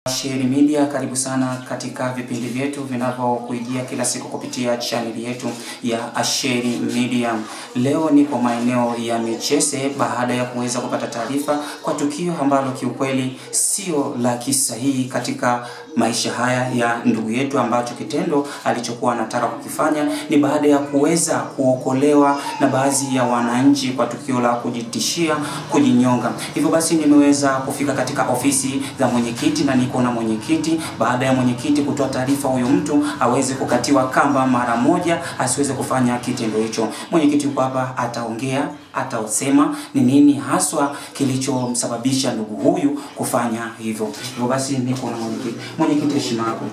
Asheri Media, karibu sana katika vipindi vyetu vinavyokuijia kila siku kupitia channel yetu ya Asheri Media. Leo nipo maeneo ya Michese baada ya kuweza kupata taarifa kwa tukio ambalo kiukweli sio la kisahihi katika maisha haya ya ndugu yetu, ambacho kitendo alichokuwa anataka kukifanya ni baada ya kuweza kuokolewa na baadhi ya wananchi kwa tukio la kujitishia kujinyonga. Hivyo basi nimeweza kufika katika ofisi za mwenyekiti na niko na mwenyekiti. Baada ya mwenyekiti kutoa taarifa huyo mtu aweze kukatiwa kamba mara moja, asiweze kufanya kitendo hicho. Mwenyekiti yuko hapa, ataongea, atausema ni nini haswa kilichomsababisha ndugu huyu kufanya hivyo. Hivyo basi niko na mwenyekiti. Mwenyekiti, heshima yako.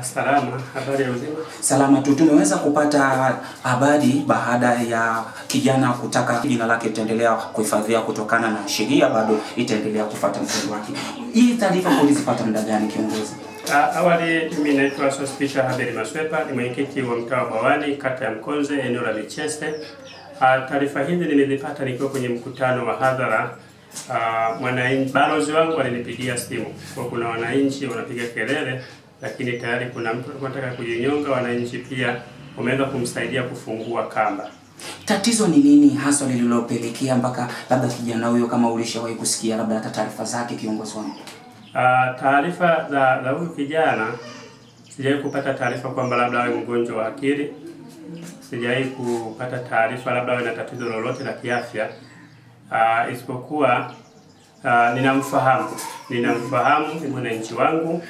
Salama, habari ya uzima? Salama tu. Tumeweza kupata habari baada ya kijana kutaka jina lake itaendelea kuhifadhiwa kutokana na sheria bado itaendelea kufuata mkondo wake. Hii taarifa ulizipata muda gani kiongozi? Awali mimi naitwa Sospita Haberi Maswepa, ni mwenyekiti wa mtaa wa Bawani, kata ya Mkonze, eneo la Michese. Taarifa hizi nimezipata nikiwa kwenye mkutano wa hadhara. Mwananchi balozi wangu alinipigia simu kwa kuna wananchi wanapiga kelele, lakini tayari kuna mtu anataka kujinyonga. Wananchi pia wameweza kumsaidia kufungua kamba. Tatizo ni nini hasa lililopelekea mpaka labda kijana huyo, kama ulishawahi kusikia labda hata taarifa zake kiongozi wangu? Taarifa za huyu kijana sijawahi kupata taarifa kwamba labda awe mgonjwa wa akili. Sijawahi kupata taarifa labda awe na tatizo lolote la kiafya. Isipokuwa ninamfahamu ni mwananchi wangu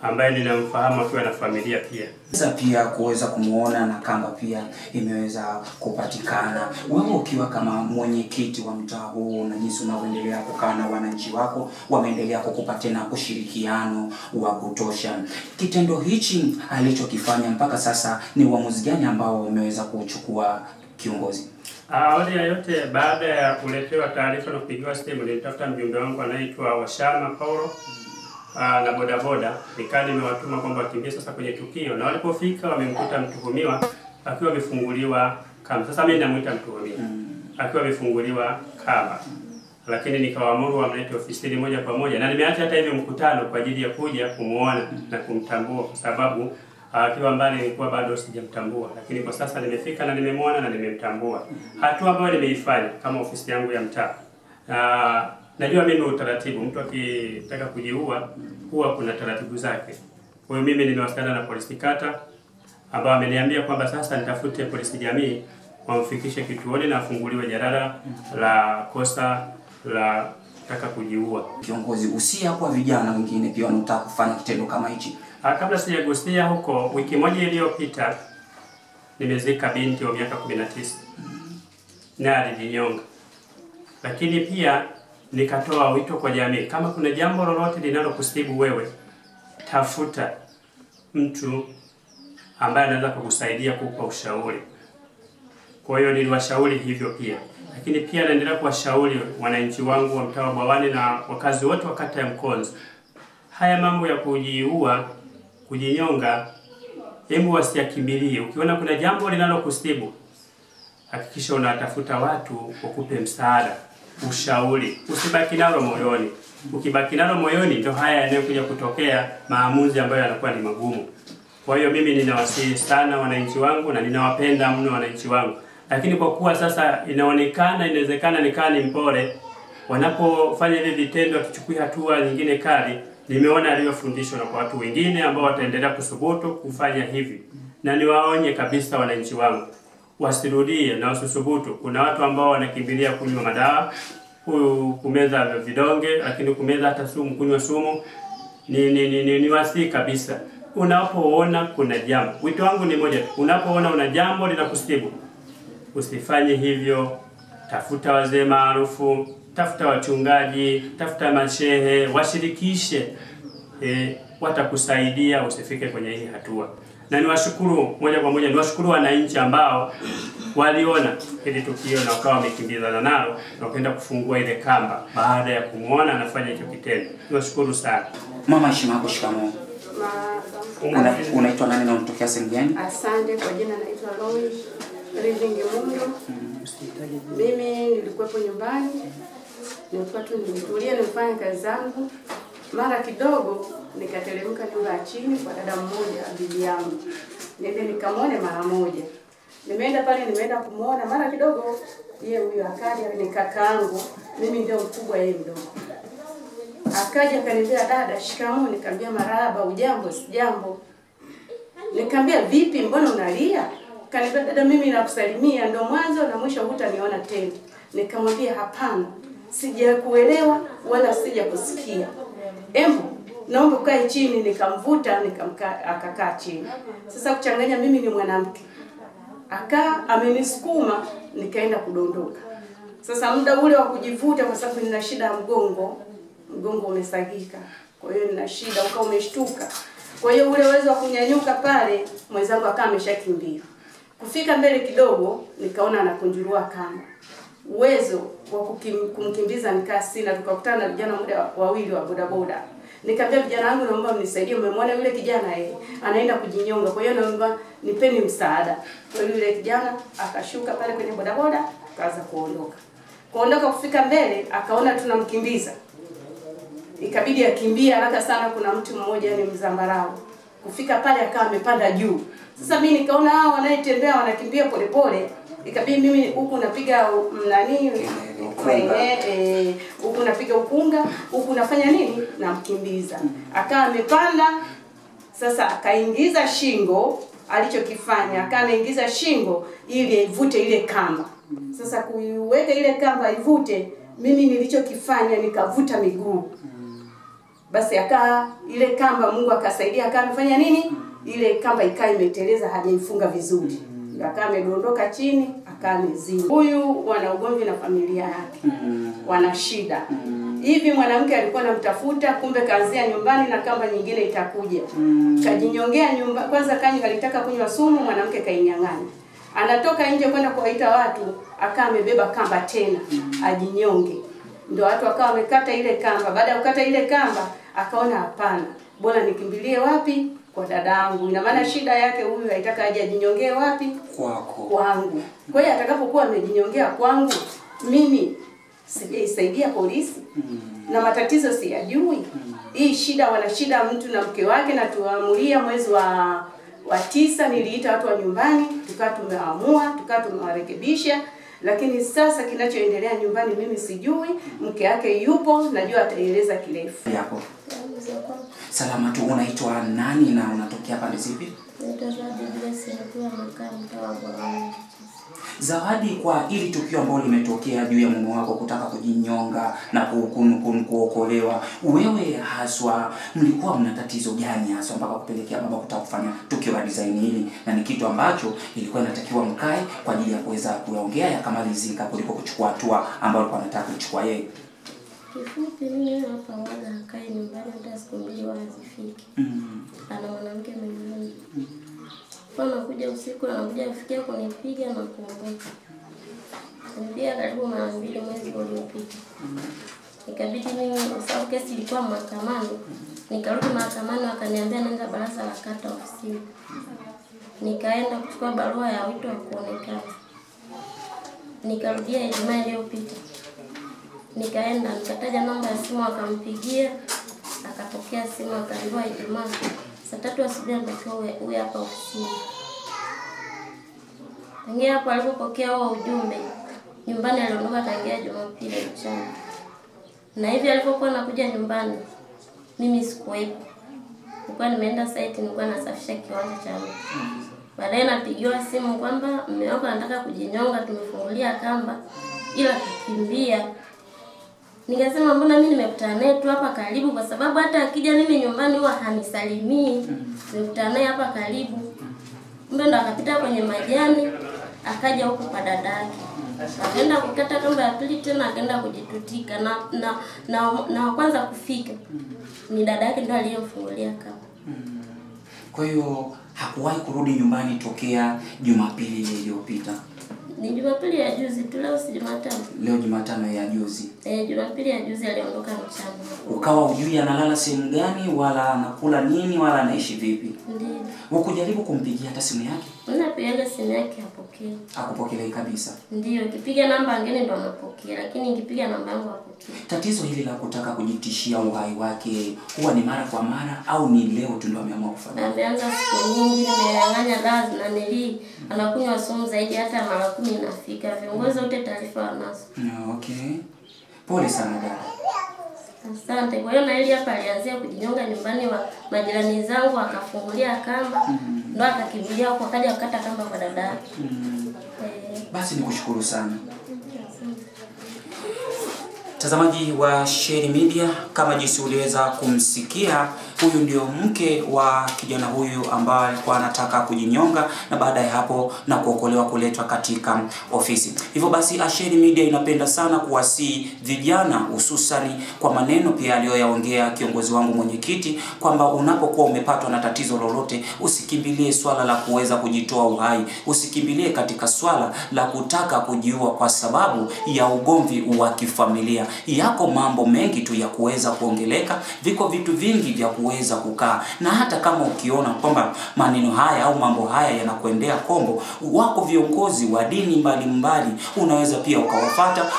ambaye ninamfahamu akiwa na familia pia. Sasa pia kuweza kumuona na kamba pia imeweza kupatikana. Wewe ukiwa kama mwenyekiti wa mtaa huu na jinsi unavyoendelea kukaa na wananchi wako, wameendelea kukupa tena ushirikiano wa kutosha. Kitendo hichi alichokifanya mpaka sasa ni uamuzi gani ambao umeweza kuchukua kiongozi? Awali ya yote, baada ya kuletewa taarifa na kupigiwa simu, nilitafuta mjumbe wangu anaitwa Washama Paulo na bodaboda, nikani nimewatuma kwamba wakimbie sasa kwenye tukio, na walipofika wamemkuta mtuhumiwa akiwa amefunguliwa kamba. Sasa mimi namuita mtuhumiwa akiwa amefunguliwa kamba, lakini nikawaamuru wamlete ofisini moja kwa moja, na nimeacha hata hivyo mkutano kwa ajili ya kuja kumuona na kumtambua, kwa sababu akiwa mbali nilikuwa bado sijamtambua, lakini kwa sasa nimefika na nimemwona na nimemtambua. Hatua ambayo nimeifanya kama ofisi yangu ya mtaa, najua mimi utaratibu, mtu akitaka kujiua huwa kuna taratibu zake. Kwa hiyo mimi nimewasiliana na polisi kata ambao ameniambia kwamba sasa nitafute polisi jamii wamfikishe kituoni na afunguliwe jalada la kosa la kutaka kujiua. Kiongozi, usia kwa vijana wengine pia wanataka kufanya kitendo kama hichi. Kabla sijagusia huko, wiki moja iliyopita nimezika binti wa miaka 19 na alijinyonga. Lakini pia nikatoa wito kwa jamii, kama kuna jambo lolote linalokusibu wewe, tafuta mtu ambaye anaweza kukusaidia, kukupa ushauri. Kwa hiyo niliwashauri hivyo pia. Lakini pia naendelea kuwashauri wananchi wangu wa mtaa wa Bawani na wakazi wote wa kata ya Mkonze, haya mambo ya kujiua, kujinyonga, hebu wasiyakimbilie. Ukiona kuna jambo linalokusibu, hakikisha unatafuta watu wakupe msaada, ushauri. Usibaki nalo moyoni. Ukibaki nalo moyoni ndio haya yanayokuja kutokea, maamuzi ambayo yanakuwa ni magumu. Kwa hiyo mimi ninawasihi sana wananchi wangu na ninawapenda mno wananchi wangu. Lakini kwa kuwa sasa inawezekana nikaa ni mpole, wanapofanya hivi vitendo tuchukue hatua nyingine kali. Nimeona aliyofundishwa na kwa watu wengine ambao wataendelea kusubutu kufanya hivi. Na niwaonye kabisa wananchi wangu, wasirudie na wasisubutu. Kuna watu ambao wanakimbilia kunywa madawa, kumeza vidonge, lakini kumeza hata sumu, kunywa sumu. Ni wasi kabisa. Unapoona kuna jambo, wito wangu ni moja, unapoona una jambo linakusibu, usifanye hivyo. Tafuta wazee maarufu, tafuta wachungaji, tafuta mashehe, washirikishe, watakusaidia usifike kwenye hii hatua. Na niwashukuru moja kwa moja, niwashukuru wananchi ambao waliona hili tukio na wakawa wamekimbizana nalo na wakaenda kufungua ile kamba baada ya kumuona anafanya hicho kitendo. Niwashukuru sana. Mama, heshima yako. Shikamoo. Unaitwa nani na unatokea sehemu gani? Asante, kwa jina naitwa Lois Living Mundo. Mimi nilikuwa nyumbani, nilikuwa tu nimetulia nifanye kazi zangu. Mara kidogo nikateremka nyumba ya chini kwa dada mmoja bibi yangu. Niende nikamwone mara moja. Nimeenda pale, nimeenda kumuona, mara kidogo yeye huyo akaja, ni kakaangu, mimi ndio mkubwa yeye mdogo. Akaja akaniambia, dada, shikamoo. Nikamwambia marahaba, ujambo? Sijambo. Nikamwambia, vipi, mbona unalia? Kaniambia, dada, mimi nakusalimia ndio mwanzo na mwisho hutaniona tena. Nikamwambia, hapana, sijakuelewa wala sijakusikia. Embo, naomba ukae chini. Nikamvuta, akakaa chini. Sasa kuchanganya, mimi ni mwanamke, amenisukuma, nikaenda kudondoka. Sasa muda ule wa kujivuta, kwa sababu nina shida ya mgongo umesagika, kwa hiyo nina shida, umeshtuka. Kwa hiyo ule uwezo wa kunyanyuka pale, mwenzangu akawa ameshakimbia. Kufika mbele kidogo, nikaona anakunjurua kamba. Uwezo wa kumkimbiza nikaa sina. Tukakutana na vijana muda wawili wa bodaboda. Nikamwambia, vijana wangu, naomba mnisaidie, mmemwona yule kijana anaenda kujinyonga, kwa hiyo naomba nipeni msaada. Kwa hiyo yule kijana akashuka pale kwenye bodaboda, akaanza kuondoka. Kufika mbele, akaona tunamkimbiza, ikabidi akimbie haraka sana. Kuna mtu mmoja ni mzambarau, kufika pale akawa amepanda juu. Sasa mimi nikaona hao wanayetembea wanakimbia polepole, ikabidi mimi huku napiga huku napiga ukunga, huku nafanya nini, namkimbiza. Akawa amepanda. Sasa akaingiza shingo, alichokifanya akawa ameingiza shingo ili ivute ile kamba. Sasa kuiweka ile kamba ivute, mimi nilichokifanya nikavuta miguu. Basi akawa ile kamba, Mungu akasaidia, akawa amefanya nini, ile kamba ikawa imeteleza, hajaifunga vizuri. Akawa amedondoka chini, akawa amezima. Huyu wana ugomvi na familia yake, wana shida. Hivi mwanamke alikuwa anamtafuta, kumbe kaanzia nyumbani na kamba nyingine itakuja. Kajinyongea nyumba. Kwanza alitaka kunywa sumu, mwanamke kainyang'anya. Anatoka nje kwenda kuwaita watu, akawa amebeba kamba tena ajinyonge. Ndio watu akawa wamekata ile kamba. Baada ya kukata ile kamba, akaona hapana, bora nikimbilie wapi? Kwa dadangu. Ina maana shida yake huyu haitaka aje ajinyongee wapi? Kwangu. Kwa hiyo atakapokuwa amejinyongea kwangu, mimi sijaisaidia polisi na matatizo siyajui. Hii shida, wana shida mtu na mke wake, na tuamulia mwezi wa 9 niliita watu wa nyumbani, tukawa tumeamua, tukawa tumewarekebisha. Lakini sasa kinachoendelea nyumbani mimi sijui. Mke wake yupo, najua ataeleza kirefu. Yako salama tu. Unaitwa nani na unatokea pande zipi? Zawadi, kwa ili tukio ambalo limetokea juu ya mume wako kutaka kujinyonga na kuokolewa, wewe haswa mlikuwa mna tatizo gani haswa mpaka kupelekea baba kutaka kufanya tukio la design hili, na ni kitu ambacho ilikuwa inatakiwa mkae kwa ajili ya kuweza kuongea yakamalizika kuliko kuchukua hatua ambayo alikuwa anataka kuchukua yeye? Kifupi, mimi hapa mmoja akae nyumbani hata siku 2 hazifiki. Ana mwanamke mwingine. Kwa nakuja usiku, anakuja kufikia kunipiga na kuondoka. Nipiga karibu mara 2 mwezi uliopita. Ikabidi mimi, sababu kesi ilikuwa mahakamani, nikarudi mahakamani, wakaniambia nenda baraza la kata ofisini. Nikaenda kuchukua barua ya wito wa kuonekana. Nikarudia Ijumaa iliyopita. Nikaenda nikataja namba ya simu, akampigia, akapokea simu, akaambiwa Ijumaa saa 3 asubuhi ndio huyu hapa ofisini. Tangia hapo alipopokea huo ujumbe, nyumbani aliondoka tangia Jumapili mchana. Na hivi alipokuwa anakuja nyumbani, mimi sikuwepo. Nilikuwa nimeenda site, nilikuwa nasafisha kiwanja cha mtu. Baadaye napigiwa simu kwamba mume wako anataka kujinyonga, tumefungulia kamba, ila kukimbia. Nikasema mbona mimi nimekutana naye tu hapa karibu, kwa sababu hata akija mimi nyumbani huwa hanisalimii. Nimekutana naye hapa karibu. Mbona ndo akapita kwenye majani, akaja huko kwa dadake. Akaenda kukata kamba ya pili tena, akaenda kujitutika na kwanza kufika. Ni dada yake ndo aliyemfungulia kamba. Kwa hiyo hakuwahi kurudi nyumbani tokea Jumapili iliyopita. Ni Jumapili ya juzi tu, leo si Jumatano. Leo Jumatano ya juzi. Jumapili ya juzi aliondoka mchana. Ukawa hujui analala sehemu gani wala anakula nini wala anaishi vipi? Ndiyo. Ukujaribu kumpigia hata simu yake? Ninapiga simu yake hapokei. Hakupokelei kabisa? Ndiyo, kipiga namba ngine ndo anapokea, lakini nikipiga namba yangu hapokei. Tatizo hili la kutaka kujitishia uhai wake huwa ni mara kwa mara au ni leo tu ndio ameamua kufanya? Ameanza siku nyingi, nimenyang'anya dawa na nili anakunywa sumu zaidi hata mara 10 inafika. Viongozi wote taarifa wanazo. Okay. Pole sana dada. Asante. Kwa hiyo na ili hapa alianzia kujinyonga nyumbani wa majirani zangu, akafungulia kamba. Ndo akakimbilia huko, akaja akakata kamba kwa dada yake. Basi nikushukuru sana. Mtazamaji wa Shayne Media, kama jinsi uliweza kumsikia, huyu ndio mke wa kijana huyu ambaye alikuwa anataka kujinyonga na baada ya hapo na kuokolewa kuletwa katika ofisi. Hivyo basi Shayne Media inapenda sana kuwasii vijana, hususani kwa maneno pia aliyoyaongea kiongozi wangu mwenyekiti, kwamba unapokuwa umepatwa na tatizo lolote usikimbilie swala la kuweza kujitoa uhai, usikimbilie katika swala la kutaka kujiua kwa sababu ya ugomvi wa kifamilia. Yako mambo mengi tu ya kuweza kuongeleka, viko vitu vingi vya kuweza kukaa, na hata kama ukiona kwamba maneno haya au mambo haya yanakuendea kombo, wako viongozi wa dini mbalimbali, unaweza pia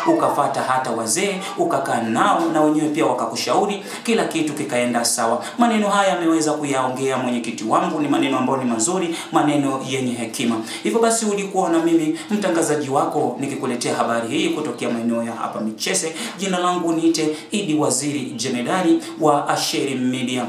ukafata hata wazee, ukakaa nao na wenyewe pia wakakushauri, kila kitu kikaenda sawa. Maneno haya ameweza kuyaongea mwenyekiti wangu, ni maneno ambayo ni mazuri, maneno yenye hekima. Hivyo basi ulikuwa na mimi mtangazaji wako nikikuletea habari hii kutokea maeneo ya hapa Michese. Jina langu niite Idi Waziri Jemedari wa Shayne Media.